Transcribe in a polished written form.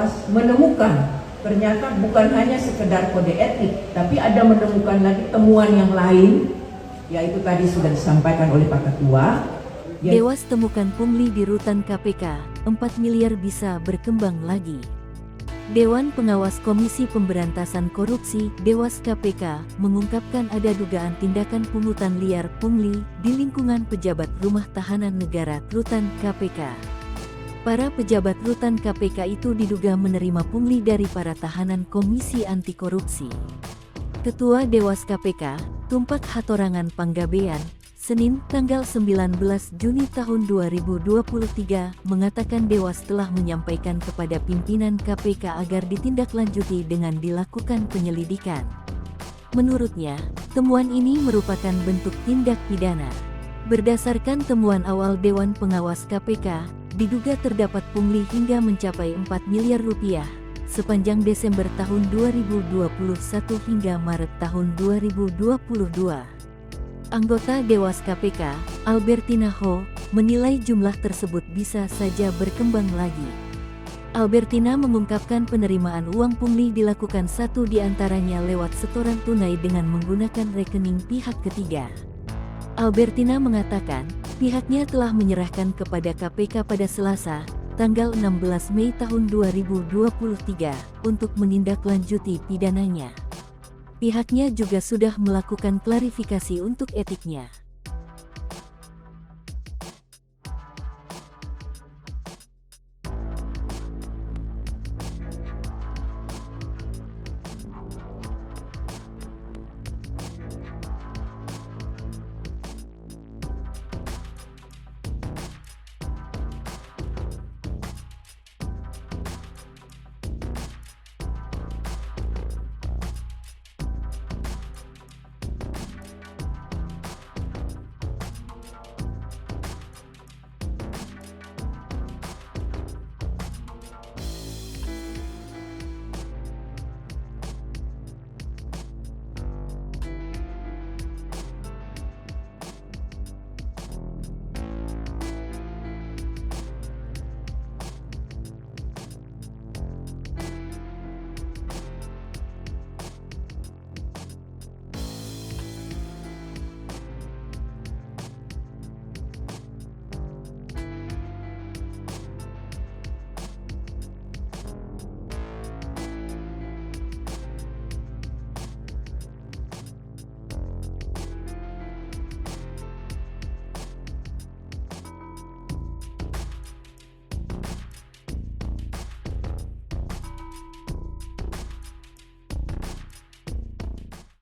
pengawas menemukan ternyata bukan hanya sekedar kode etik, tapi ada menemukan lagi temuan yang lain, yaitu tadi sudah disampaikan oleh Pak Ketua. Dewas temukan pungli di rutan KPK, 4 miliar bisa berkembang lagi. Dewan Pengawas Komisi Pemberantasan Korupsi, Dewas KPK, mengungkapkan ada dugaan tindakan pungutan liar pungli di lingkungan pejabat rumah tahanan negara rutan KPK. Para pejabat rutan KPK itu diduga menerima pungli dari para tahanan Komisi Anti Korupsi. Ketua Dewas KPK, Tumpak Hatorangan Panggabean, Senin, tanggal 19 Juni tahun 2023, mengatakan Dewas telah menyampaikan kepada pimpinan KPK agar ditindaklanjuti dengan dilakukan penyelidikan. Menurutnya, temuan ini merupakan bentuk tindak pidana. Berdasarkan temuan awal Dewan Pengawas KPK, diduga terdapat pungli hingga mencapai 4 miliar rupiah sepanjang Desember tahun 2021 hingga Maret tahun 2022. Anggota Dewas KPK, Albertina Ho, menilai jumlah tersebut bisa saja berkembang lagi. Albertina mengungkapkan penerimaan uang pungli dilakukan satu di antaranya lewat setoran tunai dengan menggunakan rekening pihak ketiga. Albertina mengatakan, pihaknya telah menyerahkan kepada KPK pada Selasa, tanggal 16 Mei tahun 2023, untuk menindaklanjuti pidananya. Pihaknya juga sudah melakukan klarifikasi untuk etiknya.